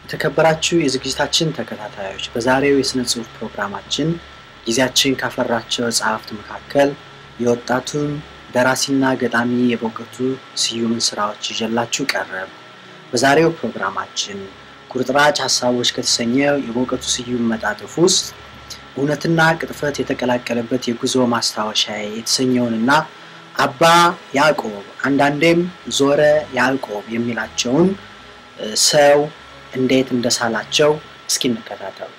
የተከበራችሁ የዝግጅታችን ተከታታዮች በዛሬው የስነ ጽሁፍ ፕሮግራማችን ጊዜያችን ካፈራቸው ጸሐፍት መካከል የወጣቱን ደራሲና ገጣሚ የበውቀቱ ስዩምን ስራዎች ይዤላችሁ ቀረብ። በዛሬው ፕሮግራማችን ቁርጥራጭ ሐሳቦች ከተሰኘው የበውቀቱ ስዩም መጣጥፍ ውስጥ እውነትና ቅጥፈት የተቀላቀለበት የጉዞ ማስታወሻ የተሰኘውንና አባ ያዕቆብ አንዳንዴም ዞረ ያዕቆብ የሚላቸውን ሰው እንዴት እንደሳላቸው እስኪ እንከታተሉ።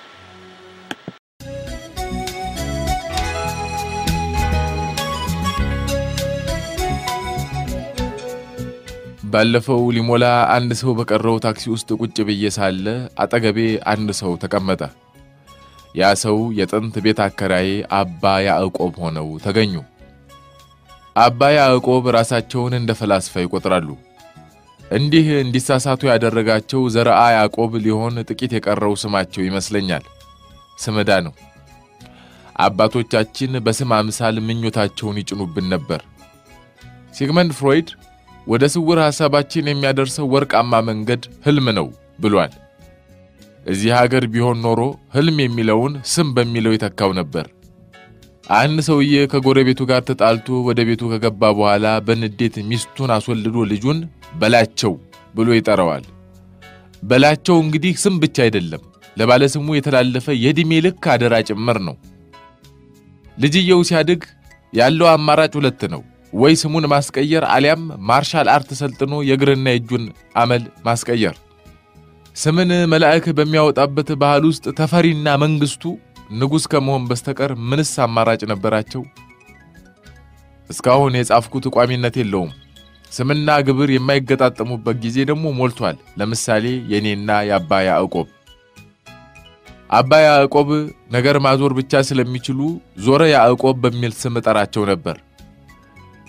ባለፈው ሊሞላ አንድ ሰው በቀረው ታክሲ ውስጥ ቁጭ ብዬ ሳለ አጠገቤ አንድ ሰው ተቀመጠ። ያ ሰው የጥንት ቤት አከራይ አባ ያዕቆብ ሆነው ተገኙ። አባ ያዕቆብ ራሳቸውን እንደ ፈላስፋ ይቆጥራሉ። እንዲህ እንዲሳሳቱ ያደረጋቸው ዘርአ ያዕቆብ ሊሆን ጥቂት የቀረው ስማቸው ይመስለኛል። ስመዳ ነው። አባቶቻችን በስም አምሳል ምኞታቸውን ይጭኑብን ነበር። ሲግመንድ ፍሮይድ ወደ ስውር ሐሳባችን የሚያደርሰው ወርቃማ መንገድ ህልም ነው ብሏል። እዚህ ሀገር ቢሆን ኖሮ ህልም የሚለውን ስም በሚለው ይተካው ነበር። አንድ ሰውዬ ከጎረቤቱ ጋር ተጣልቶ ወደ ቤቱ ከገባ በኋላ በንዴት ሚስቱን አስወልዶ ልጁን በላቸው ብሎ ይጠራዋል። በላቸው እንግዲህ ስም ብቻ አይደለም፣ ለባለ ስሙ የተላለፈ የዕድሜ ልክ አደራ ጭምር ነው። ልጅየው ሲያድግ ያለው አማራጭ ሁለት ነው። ወይ ስሙን ማስቀየር አሊያም ማርሻል አርት ሰልጥኖ የእግርና የእጁን አመል ማስቀየር። ስምን መልአክ በሚያወጣበት ባህል ውስጥ ተፈሪና መንግስቱ ንጉስ ከመሆን በስተቀር ምንስ አማራጭ ነበራቸው? እስካሁን የጻፍኩት ቋሚነት የለውም። ስምና ግብር የማይገጣጠሙበት ጊዜ ደግሞ ሞልቷል። ለምሳሌ የኔና የአባ ያዕቆብ። አባ ያዕቆብ ነገር ማዞር ብቻ ስለሚችሉ ዞረ ያዕቆብ በሚል ስም ጠራቸው ነበር።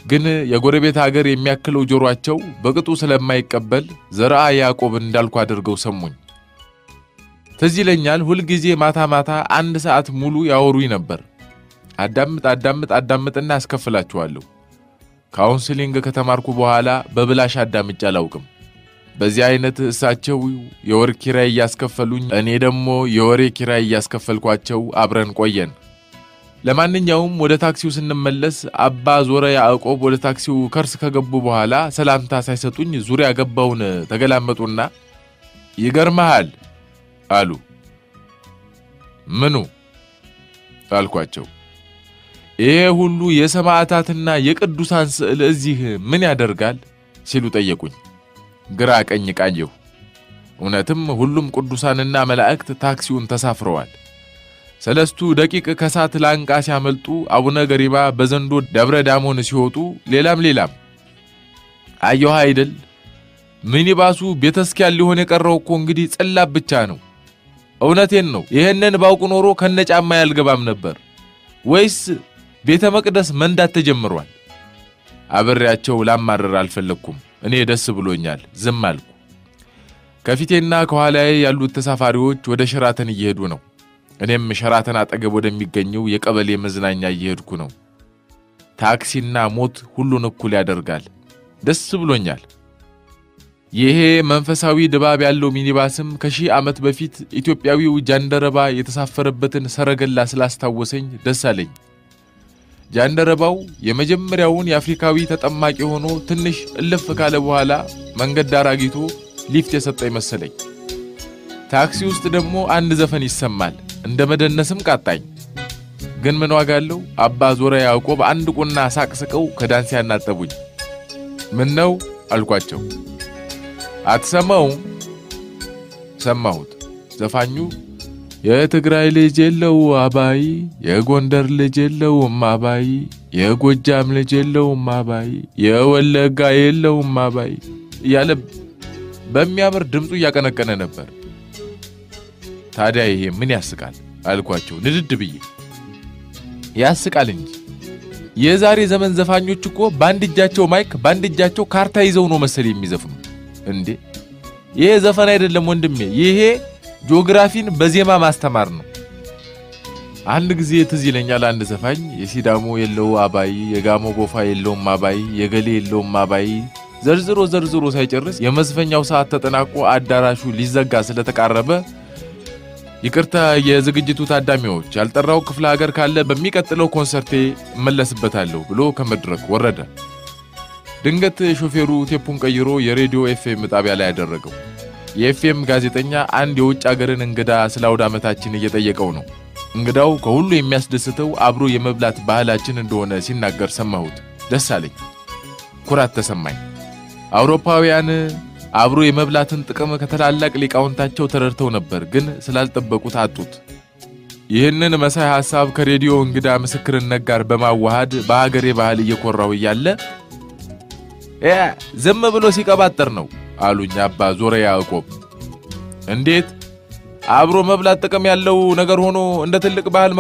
ግን የጎረቤት ሀገር የሚያክለው ጆሮአቸው በቅጡ ስለማይቀበል ዘርአ ያዕቆብ እንዳልኩ አድርገው ሰሙኝ። ትዝ ይለኛል ሁሉ ጊዜ ማታ ማታ 1 ሰዓት ሙሉ ያወሩኝ ነበር። አዳምጥና አስከፍላችኋለሁ። ካውንስሊንግ ከተማርኩ በኋላ በብላሽ አዳምጬ አላውቅም። በዚህ አይነት እሳቸው የወር ኪራይ ያስከፈሉኝ፣ እኔ ደግሞ የወሬ ኪራይ ያስከፈልኳቸው አብረን ቆየን። ለማንኛውም ወደ ታክሲው ስንመለስ አባ ዞረ ያዕቆብ ወደ ታክሲው ከርስ ከገቡ በኋላ ሰላምታ ሳይሰጡኝ ዙሪያ ገባውን ተገላመጡና ይገርማል አሉ። ምኑ አልኳቸው። ይሄ ሁሉ የሰማዕታትና የቅዱሳን ስዕል እዚህ ምን ያደርጋል ሲሉ ጠየቁኝ። ግራ ቀኝ ቃኘሁ። እውነትም ሁሉም ቅዱሳንና መላእክት ታክሲውን ተሳፍረዋል። 3 ደቂቅ ከሳት ላንቃ ሲያመልጡ አቡነ ገሪማ በዘንዶ ደብረ ዳሞን ሲወጡ ሌላም አየሁ አይደል? ሚኒባሱ ቤተስኪያን ሊሆን የቀረው እኮ እንግዲህ ጽላብ ብቻ ነው። እውነቴን ነው። ይሄንን ባውቁ ኖሮ ከነጫማ ያልገባም ነበር። ወይስ ቤተ መቅደስ መንዳት ተጀምሯል? አብሬያቸው ላማረር አልፈለኩም። እኔ ደስ ብሎኛል፣ ዝም አልኩ። ከፊቴና ከኋላዬ ያሉት ተሳፋሪዎች ወደ ሸራተን እየሄዱ ነው። እኔም ሸራተን አጠገብ ወደሚገኘው የቀበሌ መዝናኛ እየሄድኩ ነው። ታክሲና ሞት ሁሉን እኩል ያደርጋል። ደስ ብሎኛል። ይሄ መንፈሳዊ ድባብ ያለው ሚኒባስም ከ1000 ዓመት በፊት ኢትዮጵያዊው ጃንደረባ የተሳፈረበትን ሰረገላ ስላስታወሰኝ ደስ አለኝ። ጃንደረባው የመጀመሪያውን የአፍሪካዊ ተጠማቂ ሆኖ ትንሽ እልፍ ካለ በኋላ መንገድ ዳር አግኝቶ ሊፍት የሰጠኝ መሰለኝ። ታክሲ ውስጥ ደግሞ አንድ ዘፈን ይሰማል። እንደ መደነስም ቃጣኝ። ግን ምን ዋጋ አለው? አባ ዞረ ያዕቆብ አንድ ቁና ሳቅስቀው ከዳንስ ያናጠቡኝ። ምን ነው አልኳቸው። አትሰማውም? ሰማሁት። ዘፋኙ የትግራይ ልጅ የለው አባይ፣ የጎንደር ልጅ የለው አባይ፣ የጎጃም ልጅ የለው አባይ፣ የወለጋ የለው አባይ እያለ በሚያምር ድምፁ እያቀነቀነ ነበር። ታዲያ ይሄ ምን ያስቃል አልኳቸው ንድድ ብዬ። ያስቃል እንጂ የዛሬ ዘመን ዘፋኞች እኮ ባንድ እጃቸው ማይክ ባንድ እጃቸው ካርታ ይዘው ነው መሰል የሚዘፍኑ እንዴ። ይሄ ዘፈን አይደለም ወንድሜ፣ ይሄ ጂኦግራፊን በዜማ ማስተማር ነው። አንድ ጊዜ ትዝ ይለኛል አንድ ዘፋኝ የሲዳሞ የለው አባይ፣ የጋሞ ጎፋ የለው አባይ፣ የገሌ የለው አባይ ዘርዝሮ ሳይጨርስ የመዝፈኛው ሰዓት ተጠናቆ አዳራሹ ሊዘጋ ስለተቃረበ ይቅርታ የዝግጅቱ ታዳሚዎች ያልጠራው ክፍለ ሀገር ካለ በሚቀጥለው ኮንሰርቴ እመለስበታለሁ ብሎ ከመድረክ ወረደ። ድንገት ሾፌሩ ቴፑን ቀይሮ የሬዲዮ ኤፍኤም ጣቢያ ላይ ያደረገው። የኤፍኤም ጋዜጠኛ አንድ የውጭ ሀገርን እንግዳ ስለ አውደ ዓመታችን እየጠየቀው ነው። እንግዳው ከሁሉ የሚያስደስተው አብሮ የመብላት ባህላችን እንደሆነ ሲናገር ሰማሁት። ደስ አለኝ፣ ኩራት ተሰማኝ። አውሮፓውያን አብሮ የመብላትን ጥቅም ከተላላቅ ሊቃውንታቸው ተረድተው ነበር፣ ግን ስላልጠበቁት አጡት። ይህንን መሳይ ሐሳብ ከሬዲዮ እንግዳ ምስክርነት ጋር በማዋሃድ በአገሬ ባህል እየኮራው እያለ ዝም ብሎ ሲቀባጠር ነው አሉኝ አባ ዞሪያ ያዕቆብ። እንዴት አብሮ መብላት ጥቅም ያለው ነገር ሆኖ እንደ ትልቅ ባህል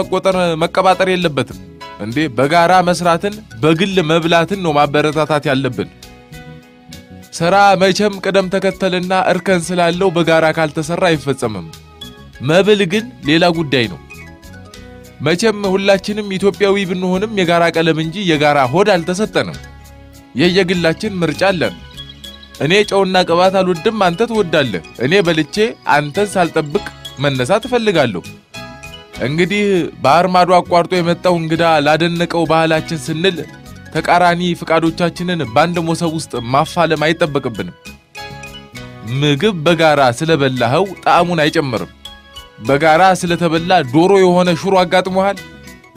መቀባጠር የለበትም እንዴ? በጋራ መስራትን በግል መብላትን ነው ማበረታታት ያለብን። ስራ መቼም ቀደም ተከተልና እርከን ስላለው በጋራ ካልተሰራ አይፈጸምም። መብል ግን ሌላ ጉዳይ ነው። መቼም ሁላችንም ኢትዮጵያዊ ብንሆንም የጋራ ቀለም እንጂ የጋራ ሆድ አልተሰጠንም። የየግላችን ምርጫ አለን። እኔ ጨውና ቅባት አልወድም፣ አንተ ትወዳለህ። እኔ በልቼ አንተን ሳልጠብቅ መነሳት እፈልጋለሁ። እንግዲህ ባህር ማዶ አቋርጦ የመጣው እንግዳ ላደነቀው ባህላችን ስንል ተቃራኒ ፍቃዶቻችንን ባንድ ሞሰብ ውስጥ ማፋለም አይጠበቅብንም። ምግብ በጋራ ስለበላኸው ጣዕሙን አይጨምርም። በጋራ ስለተበላ ዶሮ የሆነ ሽሮ አጋጥሞሃል?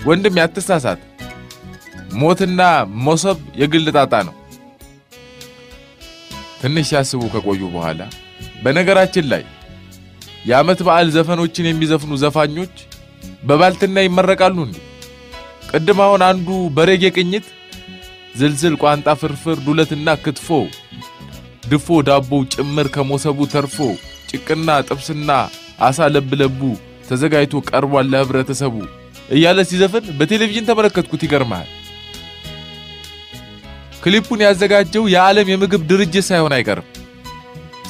ወንድም ያትሳሳት። ሞትና ሞሰብ የግል ጣጣ ነው። ትንሽ ያስቡ ከቆዩ በኋላ በነገራችን ላይ የዓመት በዓል ዘፈኖችን የሚዘፍኑ ዘፋኞች በባልትና ይመረቃሉ እንዴ? ቅድም አሁን አንዱ በሬጌ ቅኝት ዝልዝል ቋንጣ ፍርፍር ዱለትና ክትፎ ድፎ ዳቦ ጭምር ከሞሰቡ ተርፎ ጭቅና ጥብስና አሳ ለብለቡ ተዘጋጅቶ ቀርቧል ለህብረተሰቡ እያለ ሲዘፈን በቴሌቪዥን ተመለከትኩት። ይገርማል። ክሊፑን ያዘጋጀው የዓለም የምግብ ድርጅት ሳይሆን አይቀርም።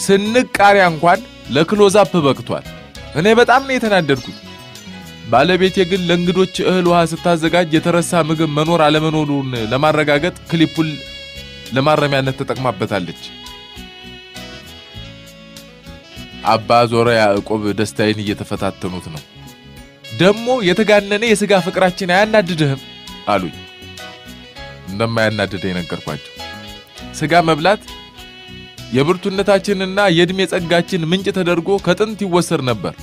ስንቅ ቃሪያ እንኳን ለክሎዛፕ በቅቷል። እኔ በጣም ነው የተናደድኩት። ባለቤቴ ግን ለእንግዶች እህል ውሃ ስታዘጋጅ የተረሳ ምግብ መኖር አለመኖሩን ለማረጋገጥ ክሊፑን ለማረሚያነት ተጠቅማበታለች። አባ ዞሪያ ያዕቆብ ደስታዬን እየተፈታተኑት ነው። ደሞ የተጋነነ የሥጋ ፍቅራችን አያናድድህም አሉኝ። እንደማያናድደኝ ነገርኳቸው። ሥጋ መብላት የብርቱነታችንና የእድሜ ጸጋችን ምንጭ ተደርጎ ከጥንት ይወሰድ ነበር።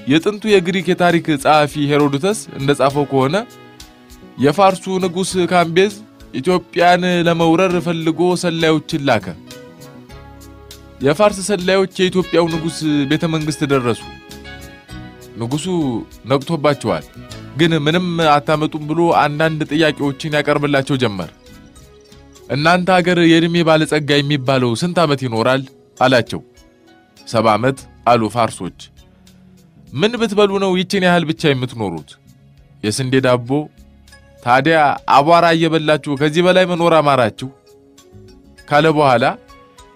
የጥንቱ የግሪክ የታሪክ ጸሐፊ ሄሮዶተስ እንደጻፈው ከሆነ የፋርሱ ንጉስ ካምቤዝ ኢትዮጵያን ለመውረር ፈልጎ ሰላዮችን ላከ። የፋርስ ሰላዮች የኢትዮጵያው ንጉስ ቤተ መንግስት ደረሱ። ንጉሱ ነቅቶባቸዋል፣ ግን ምንም አታመጡም ብሎ አንዳንድ ጥያቄዎችን ያቀርብላቸው ጀመር። እናንተ ሀገር የእድሜ ባለጸጋ የሚባለው ስንት ዓመት ይኖራል አላቸው። 70 ዓመት አሉ ፋርሶች። ምን ብትበሉ ነው ይችን ያህል ብቻ የምትኖሩት? የስንዴ ዳቦ። ታዲያ አቧራ እየበላችሁ ከዚህ በላይ መኖር አማራችሁ ካለ በኋላ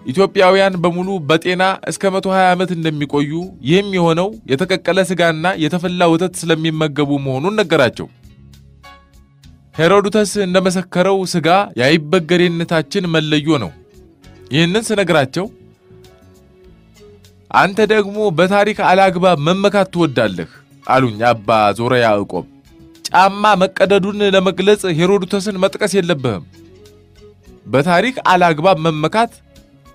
ኢትዮጵያውያን በሙሉ በጤና እስከ 120 ዓመት እንደሚቆዩ ይህም የሆነው የተቀቀለ ስጋና የተፈላ ወተት ስለሚመገቡ መሆኑን ነገራቸው። ሄሮዶተስ እንደመሰከረው ስጋ የአይበገሬነታችን መለዮ ነው። ይህንን ስነግራቸው አንተ ደግሞ በታሪክ አላግባብ መመካት ትወዳለህ አሉኝ አባ ዞሪያ ያዕቆብ። ጫማ መቀደዱን ለመግለጽ ሄሮዶተስን መጥቀስ የለብህም። በታሪክ አላግባብ መመካት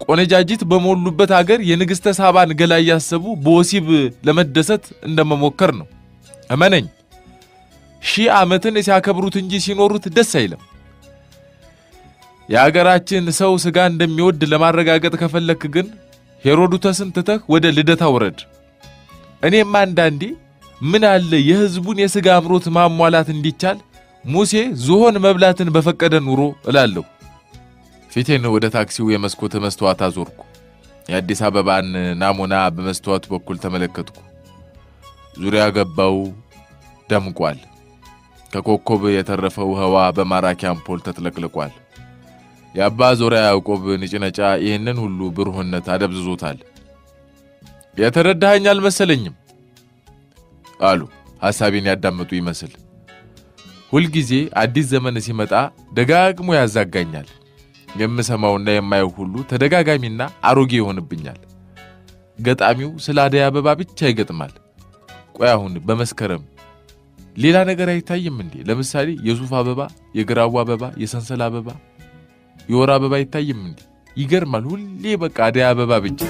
ቆነጃጅት በሞሉበት ሀገር የንግስተ ሳባን ገላ ያሰቡ በወሲብ ለመደሰት እንደመሞከር ነው። እመነኝ፣ 1000 ዓመትን ሲያከብሩት እንጂ ሲኖሩት ደስ አይልም። የሀገራችን ሰው ስጋ እንደሚወድ ለማረጋገጥ ከፈለክ ግን ሄሮዶተስን ትተህ ወደ ልደታ ወረድ። እኔም አንዳንዴ ምን አለ የህዝቡን የስጋ አምሮት ማሟላት እንዲቻል ሙሴ ዝሆን መብላትን በፈቀደ ኑሮ እላለሁ። ፊቴን ወደ ታክሲው የመስኮት መስተዋት አዞርኩ። የአዲስ አበባን ናሙና በመስተዋት በኩል ተመለከትኩ። ዙሪያ ገባው ደምቋል። ከኮከብ የተረፈው ህዋ በማራኪ አምፖል ተጥለቅልቋል። የአባ ዞሪያ ያዕቆብ ንጭነጫ ይህንን ሁሉ ብሩህነት አደብዝዞታል። የተረዳኸኝ አልመሰለኝም አሉ ሐሳቤን ያዳመጡ ይመስል። ሁልጊዜ አዲስ ዘመን ሲመጣ ደጋግሞ ያዛጋኛል። የምሰማውና የማየው ሁሉ ተደጋጋሚና አሮጌ ይሆንብኛል። ገጣሚው ስለ አደይ አበባ ብቻ ይገጥማል። ቆይ አሁን በመስከረም ሌላ ነገር አይታይም እንዴ? ለምሳሌ የሱፍ አበባ፣ የግራው አበባ፣ የሰንሰል አበባ፣ የወር አበባ አይታይም እንዴ? ይገርማል። ሁሌ በቃ አደይ አበባ ብቻ